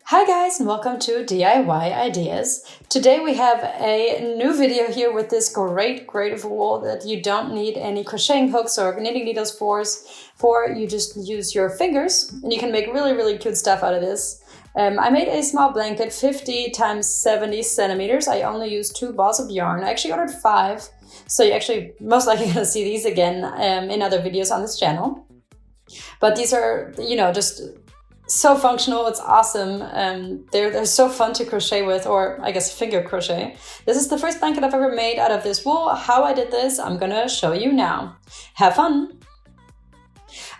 Hi guys and welcome to DIY Ideas. Today we have a new video here with this great wool that you don't need any crocheting hooks or knitting needles for. You just use your fingers and you can make really cute stuff out of this. I made a small blanket, 50 times 70 centimeters. I only used 2 balls of yarn. I actually ordered 5, so you're actually most likely going to see these again in other videos on this channel. But these are, just so functional. It's awesome. They're so fun to crochet with, or I guess finger crochet. This is the first blanket I've ever made out of this wool. How I did this, I'm gonna show you now. Have fun!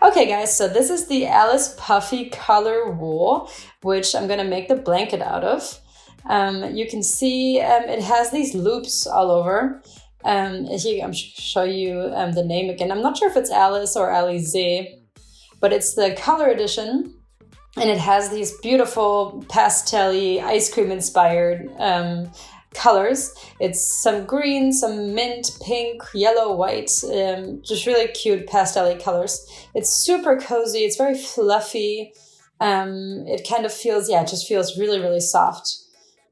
Okay guys, so this is the Alice Puffy color wool, which I'm gonna make the blanket out of. You can see it has these loops all over. Here, I'm show you the name again. I'm not sure if it's Alice or Alize, but it's the color edition. And it has these beautiful pastel-y, ice cream inspired colors. It's some green, some mint, pink, yellow, white, just really cute pastel-y colors. It's super cozy, it's very fluffy. It kind of feels, it just feels really soft.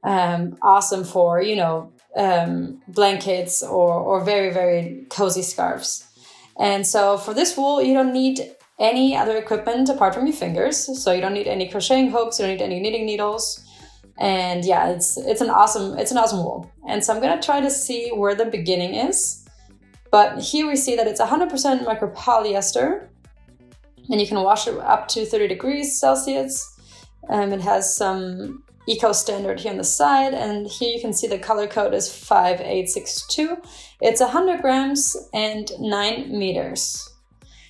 Awesome for, blankets or very cozy scarves. And so for this wool, you don't need any other equipment apart from your fingers. So you don't need any crocheting hooks, you don't need any knitting needles. And yeah, it's an awesome wool. And so I'm gonna try to see where the beginning is. But here we see that it's 100% micropolyester, and you can wash it up to 30 degrees Celsius. It has some eco standard here on the side, and here you can see the color code is 5862. It's 100 grams and 9 meters.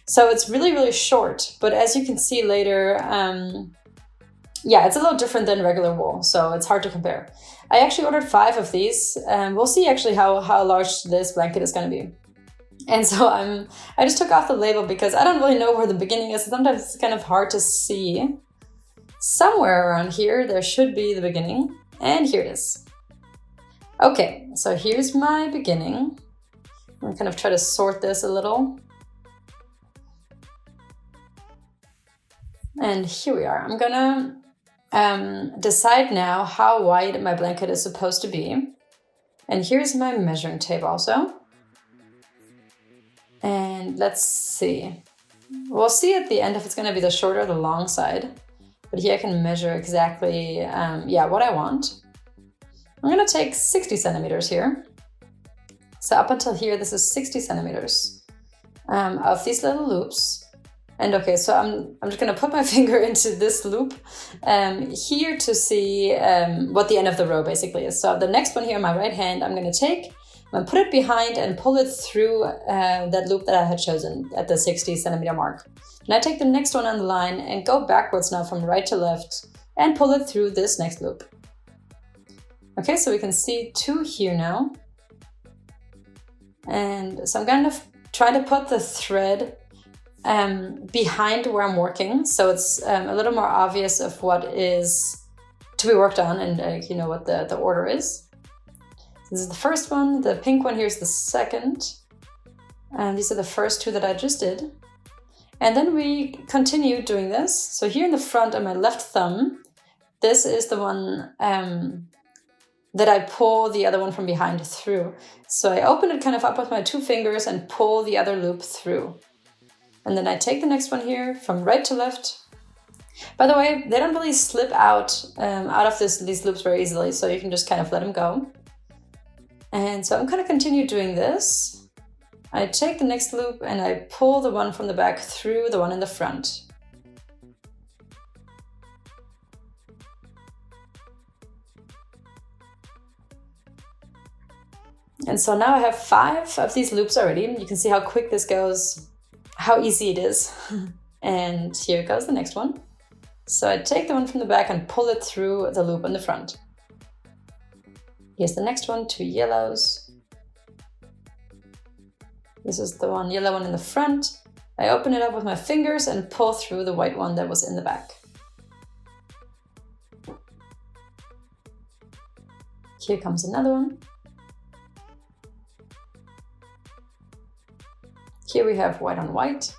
So it's really short, but as you can see later, it's a little different than regular wool, so it's hard to compare. I actually ordered 5 of these, and we'll see actually how large this blanket is going to be. And so I just took off the label because I don't really know where the beginning is. Sometimes it's kind of hard to see. Somewhere around here, there should be the beginning, and here it is. Okay, so here's my beginning. I'm kind of try to sort this a little. And here we are. I'm gonna decide now how wide my blanket is supposed to be. And here's my measuring tape also. And let's see. We'll see at the end if it's gonna be the short or the long side. But here I can measure exactly, what I want. I'm gonna take 60 centimeters here. So up until here, this is 60 centimeters of these little loops. And okay, so I'm just gonna put my finger into this loop here to see what the end of the row basically is. So the next one here on my right hand, I'm gonna put it behind and pull it through that loop that I had chosen at the 60 centimeter mark. And I take the next one on the line and go backwards now from right to left and pull it through this next loop. Okay, so we can see 2 here now. And so I'm gonna try to put the thread behind where I'm working, so it's a little more obvious of what is to be worked on and what the order is. This is the first one, the pink one here is the second, and these are the first 2 that I just did. And then we continue doing this. So here in the front on my left thumb, this is the one that I pull the other one from behind through. So I open it kind of up with my 2 fingers and pull the other loop through. And then I take the next one here from right to left. By the way, they don't really slip out of these loops very easily, so you can just kind of let them go. And so I'm going to continue doing this. I take the next loop and I pull the one from the back through the one in the front. And so now I have 5 of these loops already. You can see how quick this goes, how easy it is. And here goes the next one. So I take the one from the back and pull it through the loop in the front. Here's the next one, 2 yellows. This is the yellow one in the front. I open it up with my fingers and pull through the white one that was in the back. Here comes another one. Here we have white on white.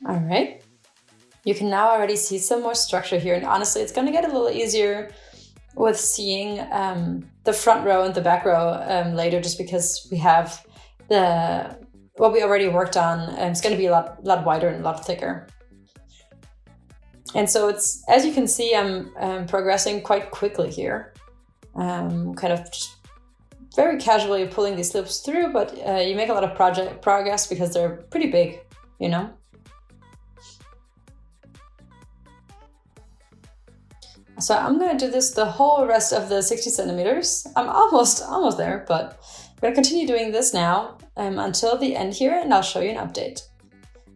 All right. You can now already see some more structure here, and honestly, it's going to get a little easier with seeing the front row and the back row later, just because we have what we already worked on. It's going to be a lot wider and a lot thicker. And so it's, as you can see, I'm progressing quite quickly here. Kind of just very casually pulling these loops through, but you make a lot of progress because they're pretty big, you know? So I'm going to do this the whole rest of the 60 centimeters. I'm almost there, but I'm going to continue doing this now until the end here, and I'll show you an update.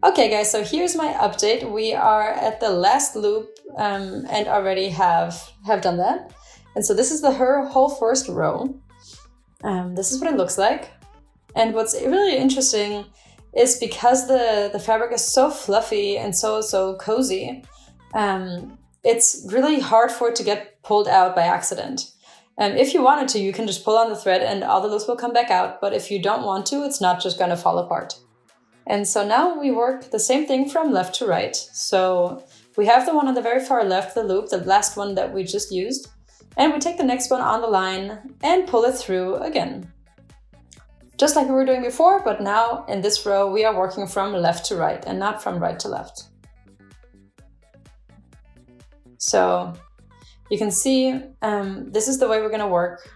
Okay guys, so here's my update. We are at the last loop and already have done that. And so this is her whole first row. This is what it looks like. And what's really interesting is because the fabric is so fluffy and so cozy, it's really hard for it to get pulled out by accident. If you wanted to, you can just pull on the thread and all the loops will come back out. But if you don't want to, it's not just going to fall apart. And so now we work the same thing from left to right. So we have the one on the very far left, the loop, the last one that we just used. And we take the next one on the line and pull it through again. Just like we were doing before, but now in this row, we are working from left to right and not from right to left. So you can see this is the way we're going to work.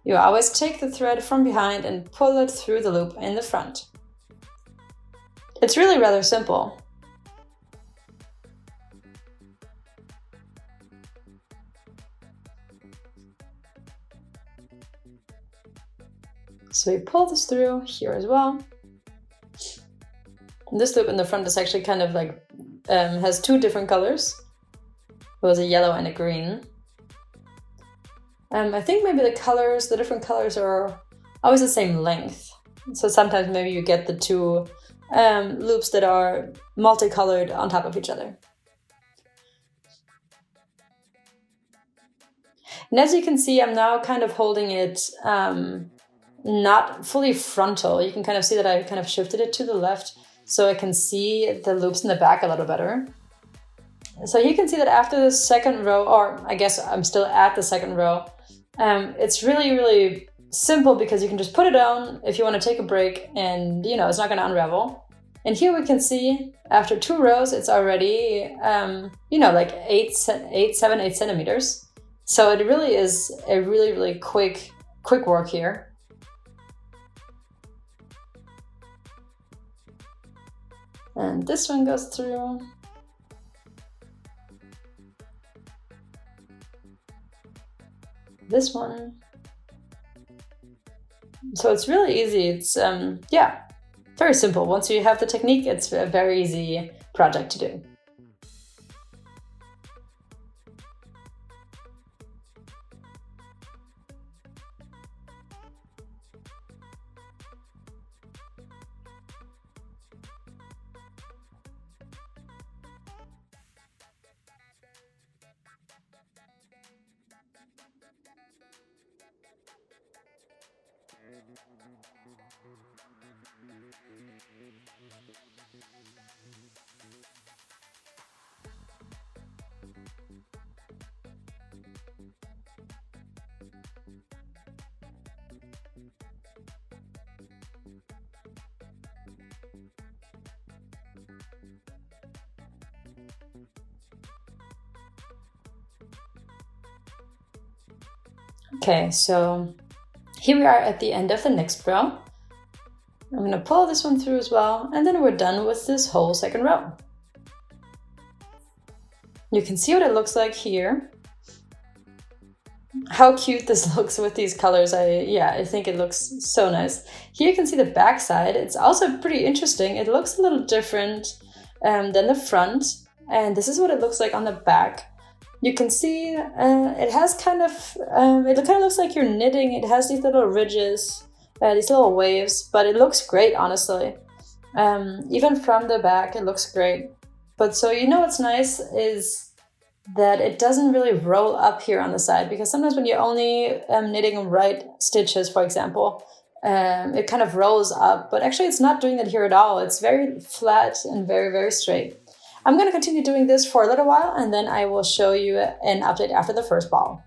You always take the thread from behind and pull it through the loop in the front. It's really rather simple. So we pull this through here as well. And this loop in the front is actually kind of like, has two different colors. It was a yellow and a green. I think maybe the different colors are always the same length. So sometimes maybe you get the two loops that are multicolored on top of each other. And as you can see, I'm now kind of holding it not fully frontal. You can kind of see that I kind of shifted it to the left so I can see the loops in the back a little better. So you can see that after the second row, or I guess I'm still at the second row, it's really simple because you can just put it on if you want to take a break and, you know, it's not going to unravel. And here we can see after 2 rows, it's already, you know, like 7, 8 centimeters. So it really is a really quick work here. And this one goes through. This one. So it's really easy. It's, yeah, very simple. Once you have the technique, it's a very easy project to do. Okay, so here we are at the end of the next row. I'm going to pull this one through as well, and then we're done with this whole second row. You can see what it looks like here. How cute this looks with these colors. I think it looks so nice. Here you can see the back side. It's also pretty interesting. It looks a little different than the front, and this is what it looks like on the back. You can see it has kind of, it kind of looks like you're knitting. It has these little ridges, these little waves, but it looks great, honestly. Even from the back, it looks great. But so, you know what's nice is that it doesn't really roll up here on the side, because sometimes when you're only knitting right stitches, for example, it kind of rolls up, but actually it's not doing that here at all. It's very flat and very, very straight. I'm going to continue doing this for a little while, and then I will show you an update after the first ball.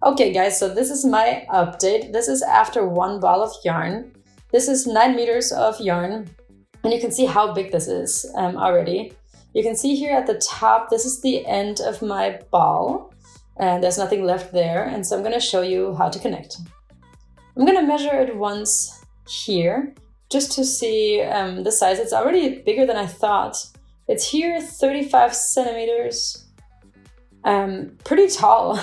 Okay guys, so this is my update. This is after one ball of yarn. This is 9 meters of yarn, and you can see how big this is already. You can see here at the top, this is the end of my ball, and there's nothing left there, and so I'm going to show you how to connect. I'm going to measure it once here, just to see the size. It's already bigger than I thought. It's here 35 centimeters, pretty tall.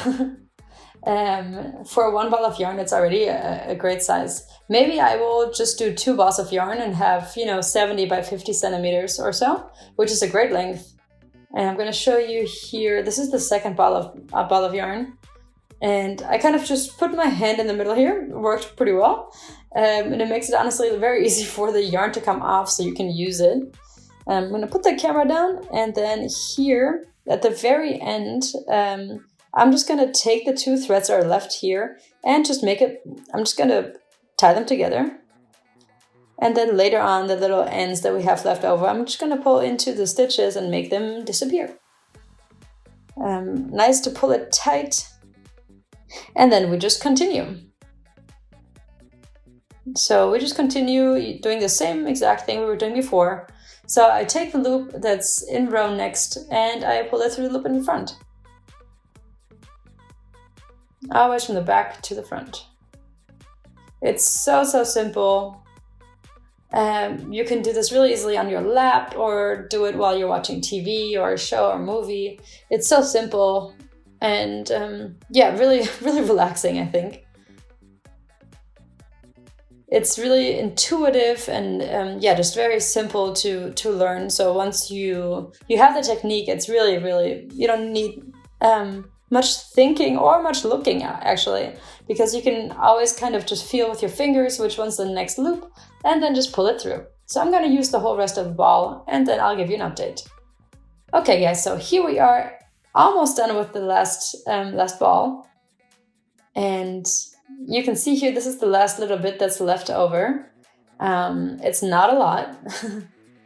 For one ball of yarn, it's already a great size. Maybe I will just do 2 balls of yarn and have, 70 by 50 centimeters or so, which is a great length. And I'm going to show you here, this is the second ball of yarn. And I kind of just put my hand in the middle here. It worked pretty well. And it makes it honestly very easy for the yarn to come off so you can use it. I'm going to put the camera down, and then here at the very end, I'm just going to take the 2 threads that are left here and just I'm just going to tie them together. And then later on, the little ends that we have left over, I'm just going to pull into the stitches and make them disappear. Nice to pull it tight. And then we just continue. So we just continue doing the same exact thing we were doing before. So I take the loop that's in row next and I pull it through the loop in the front. Always from the back to the front. It's so simple. You can do this really easily on your lap or do it while you're watching TV or a show or movie. It's so simple and really relaxing, I think. It's really intuitive and just very simple to learn. So once you have the technique, it's really, you don't need much thinking or much looking actually, because you can always kind of just feel with your fingers which one's the next loop and then just pull it through. So I'm going to use the whole rest of the ball and then I'll give you an update. Okay guys, so here we are, almost done with the last ball. And you can see here, this is the last little bit that's left over. It's not a lot.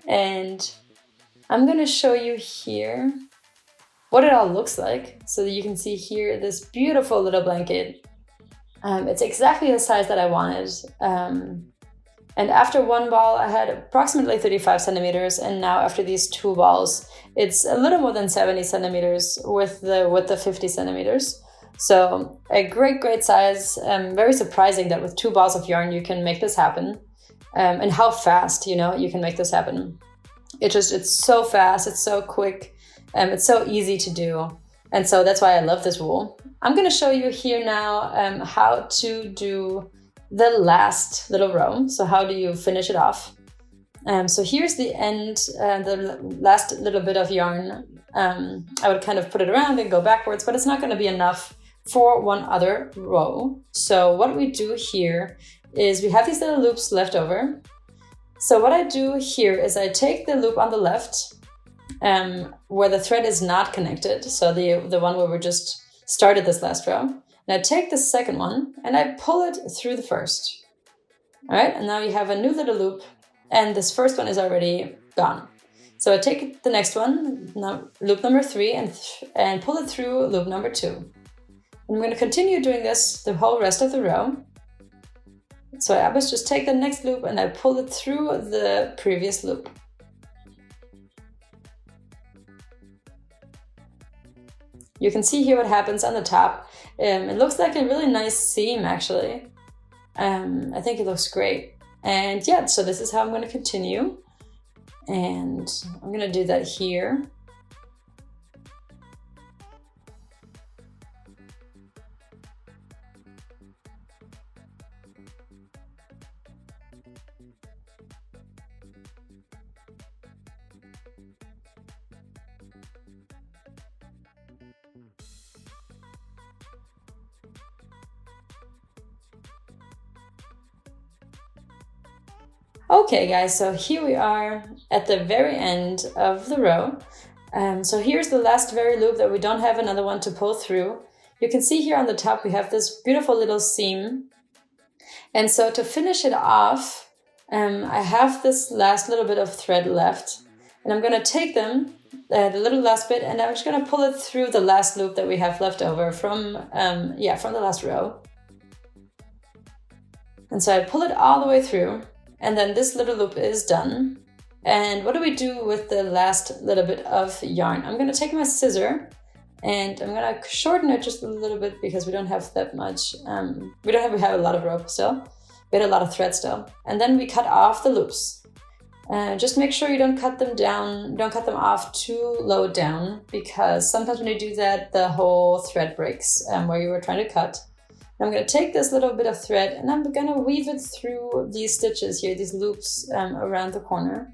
And I'm going to show you here what it all looks like. So that you can see here this beautiful little blanket. It's exactly the size that I wanted. And after one ball, I had approximately 35 centimeters. And now after these 2 balls, it's a little more than 70 centimeters with the 50 centimeters. So a great size. Very surprising that with 2 balls of yarn, you can make this happen. And how fast, you can make this happen. It's so fast. It's so quick. It's so easy to do. And so that's why I love this wool. I'm going to show you here now how to do the last little row. So how do you finish it off? So here's the end, the last little bit of yarn. I would kind of put it around and go backwards, but it's not going to be enough for one other row. So what we do here is we have these little loops left over. So what I do here is I take the loop on the left, where the thread is not connected. So the one where we just started this last row. And I take the second one and I pull it through the first. All right, and now you have a new little loop and this first one is already gone. So I take the next one, now loop number 3, and pull it through loop number 2. And I'm going to continue doing this the whole rest of the row. So I always just take the next loop and I pull it through the previous loop. You can see here what happens on the top. It looks like a really nice seam actually. I think it looks great. And yeah, so this is how I'm going to continue. And I'm going to do that here. Okay guys, so here we are at the very end of the row. So here's the last very loop that we don't have another one to pull through. You can see here on the top we have this beautiful little seam. And so to finish it off, I have this last little bit of thread left. And I'm going to take them, the little last bit, and I'm just going to pull it through the last loop that we have left over from the last row. And so I pull it all the way through, and then this little loop is done. And what do we do with the last little bit of yarn? I'm going to take my scissor and I'm going to shorten it just a little bit because we don't have that much, we have a lot of rope still. We had a lot of thread still. And then we cut off the loops. Just make sure you don't cut them down, don't cut them off too low down, because sometimes when you do that, the whole thread breaks where you were trying to cut. I'm going to take this little bit of thread and I'm going to weave it through these stitches here, these loops around the corner.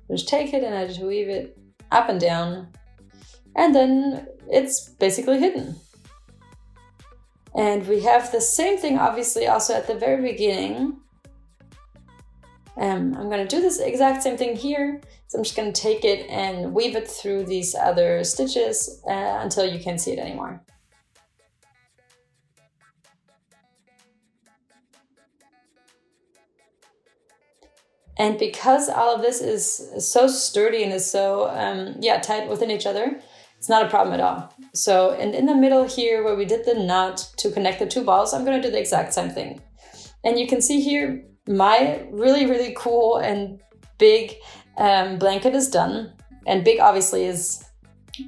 Just take it and I just weave it up and down, and then it's basically hidden. And we have the same thing obviously also at the very beginning. I'm going to do this exact same thing here. So I'm just going to take it and weave it through these other stitches until you can't see it anymore. And because all of this is so sturdy and is so tight within each other, it's not a problem at all. So, and in the middle here where we did the knot to connect the two balls, I'm going to do the exact same thing. And you can see here my really, really cool and big blanket is done. And big obviously is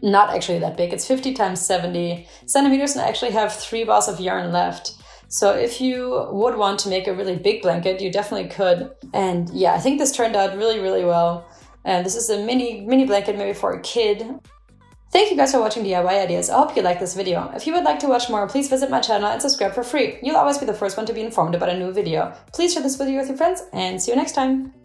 not actually that big. It's 50 times 70 centimeters, and I actually have 3 balls of yarn left. So if you would want to make a really big blanket, you definitely could. And yeah, I think this turned out really, really well. And this is a mini blanket maybe for a kid. Thank you guys for watching DIY Ideas. I hope you liked this video. If you would like to watch more, please visit my channel and subscribe for free. You'll always be the first one to be informed about a new video. Please share this video with your friends and see you next time.